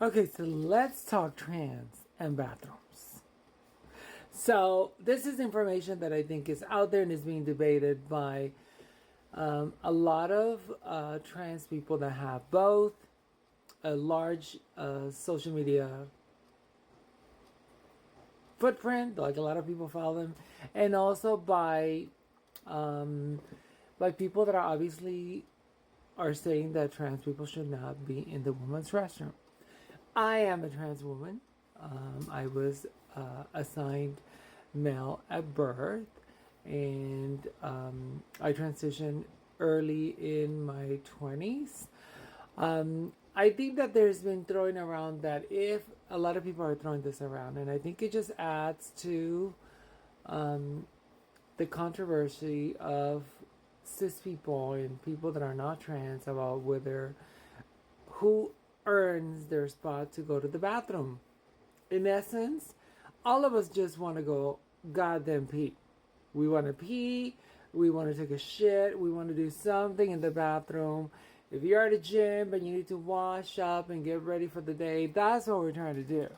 Okay, so let's talk trans and bathrooms. So this is information that I think is out there and is being debated by a lot of trans people that have both a large social media footprint, like a lot of people follow them, and also by people that are obviously are saying that trans people should not be in the women's restroom. I am a trans woman. I was assigned male at birth, and I transitioned early in my 20s. I think that there's been throwing around that if a lot of people are throwing this around, and I think it just adds to the controversy of cis people and people that are not trans about whether who earns their spot to go to the bathroom. In essence, all of us just want to go goddamn pee. We want to pee, we want to take a shit, we want to do something in the bathroom. If you're at a gym and you need to wash up and get ready for the day, that's what we're trying to do.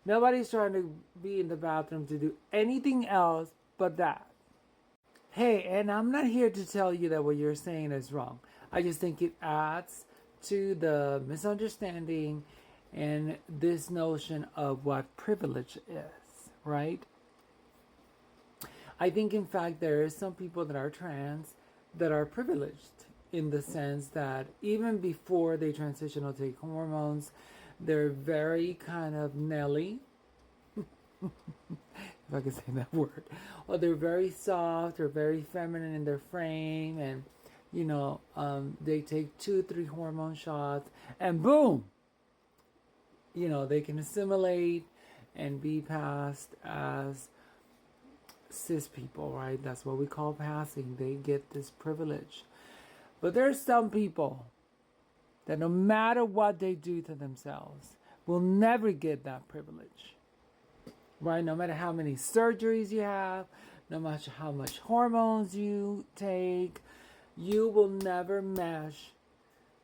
Nobody's trying to be in the bathroom to do anything else but that. Hey, and I'm not here to tell you that what you're saying is wrong. I just think it adds to the misunderstanding and this notion of what privilege is, right? I think, in fact, there is some people that are trans that are privileged in the sense that even before they transition or take hormones, they're very kind of Nelly, if I can say that word, or they're very soft or very feminine in their frame, and they take 2-3 hormone shots, and boom, they can assimilate and be passed as cis people, right? That's what we call passing. They get this privilege. But there's some people that no matter what they do to themselves will never get that privilege, right? No matter how many surgeries you have, no matter how much hormones you take, you will never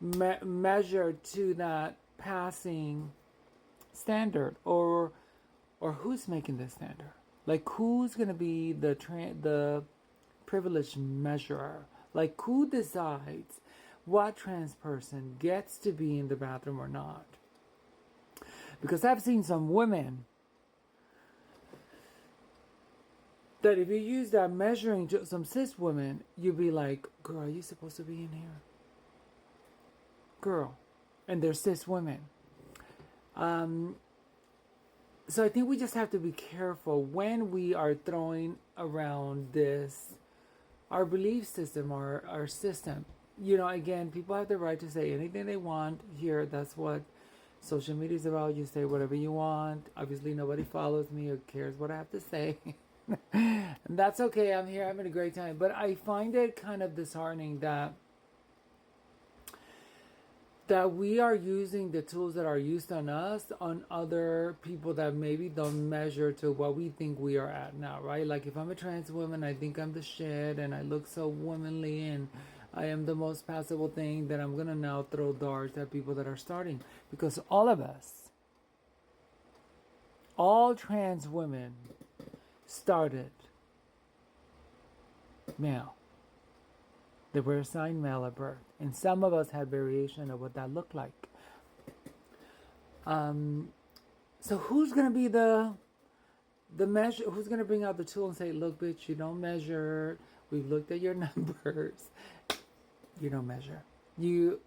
measure to that passing standard, or who's making this standard? Like, who's going to be the privilege measurer? Like, who decides what trans person gets to be in the bathroom or not? Because I've seen some women that if you use that measuring to some cis women, you'd be like, girl, are you supposed to be in here? Girl. And they're cis women. So I think we just have to be careful when we are throwing around this, our belief system, our system. Again, people have the right to say anything they want here. That's what social media is about. You say whatever you want. Obviously, nobody follows me or cares what I have to say. And that's okay. I'm here having a great time. But I find it kind of disheartening that we are using the tools that are used on us on other people that maybe don't measure to what we think we are at now, right? Like, if I'm a trans woman, I think I'm the shit and I look so womanly and I am the most passable thing, that I'm going to now throw darts at people that are starting. Because all of us, all trans women started male. They were assigned male at birth. And some of us had variation of what that looked like. So who's going to be the measure? Who's going to bring out the tool and say, look, bitch, you don't measure. We've looked at your numbers. You don't measure. You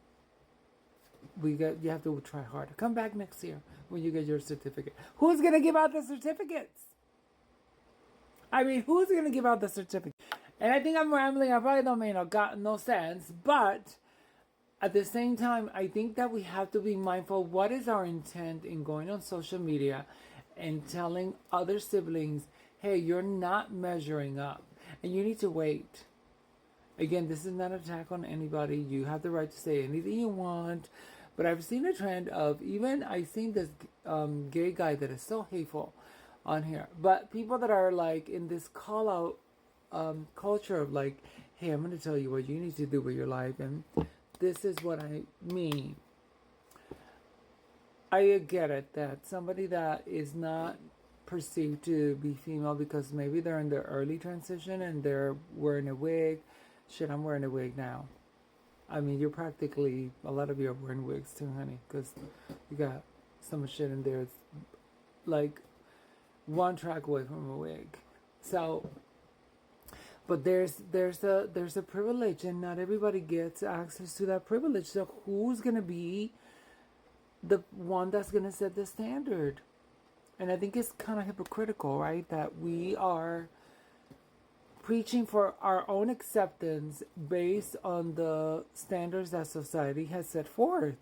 have to try harder. Come back next year when you get your certificate. Who's going to give out the certificates? I mean, who's going to give out the certificate? And I think I'm rambling. I probably don't make no sense. But at the same time, I think that we have to be mindful. What is our intent in going on social media and telling other siblings, hey, you're not measuring up and you need to wait. Again, this is not an attack on anybody. You have the right to say anything you want. But I've seen a trend of I've seen this gay guy that is so hateful on here. But people that are like in this call out culture of like, hey, I'm going to tell you what you need to do with your life, and this is what I mean. I get it that somebody that is not perceived to be female because maybe they're in their early transition and they're wearing a wig. Shit, I'm wearing a wig now. I mean, you're practically, a lot of you are wearing wigs too, honey, because you got so much shit in there. It's like one track away from a wig. So, but there's a privilege, and not everybody gets access to that privilege. So who's gonna be the one that's gonna set the standard? And I think it's kind of hypocritical, right? That we are preaching for our own acceptance based on the standards that society has set forth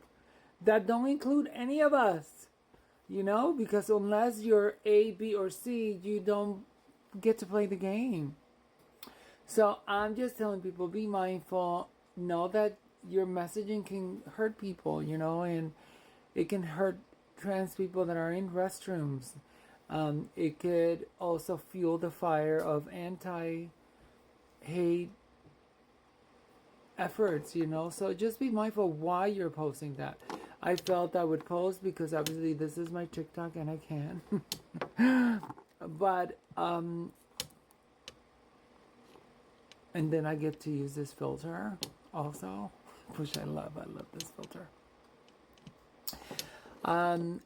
that don't include any of us, you know, because unless you're A, B, or C, you don't get to play the game. So I'm just telling people, be mindful, know that your messaging can hurt people, you know, and it can hurt trans people that are in restrooms. It could also fuel the fire of anti-hate efforts, you know. So just be mindful why you're posting that. I felt I would post because obviously this is my TikTok and I can. But, and then I get to use this filter also, which I love. I love this filter.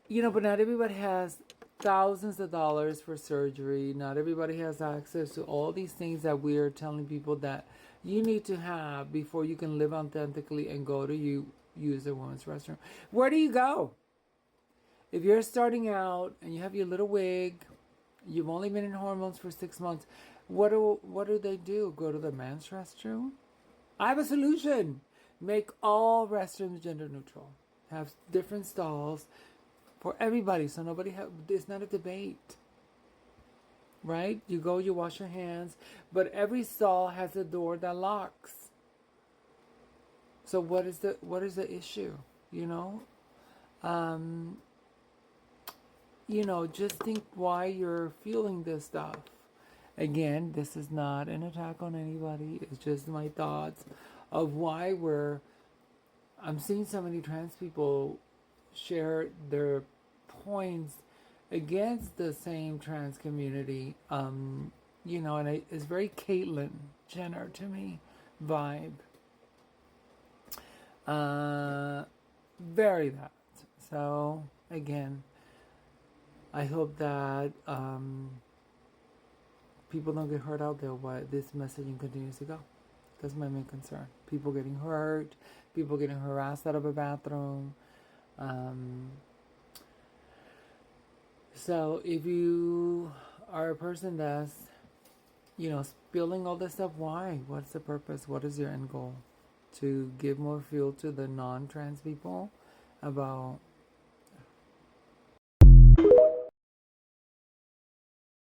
You know, but not everybody has thousands of dollars for surgery. Not everybody has access to all these things that we're telling people that you need to have before you can live authentically and go to use a women's restroom. Where do you go? If you're starting out and you have your little wig, you've only been in hormones for 6 months, what do they do? Go to the men's restroom? I have a solution. Make all restrooms gender neutral. Have different stalls for everybody, so it's not a debate, right? You go, you wash your hands, but every stall has a door that locks. So what is the issue? You know, just think why you're feeling this stuff. Again, this is not an attack on anybody. It's just my thoughts of why I'm seeing so many trans people share their points against the same trans community. And it's very Caitlyn Jenner to me vibe. Very that. So again, I hope that people don't get hurt out there while this messaging continues to go. That's my main concern. People getting hurt, people getting harassed out of a bathroom. So if you are a person that's, spilling all this stuff, why? What's the purpose? What is your end goal? To give more fuel to the non-trans people about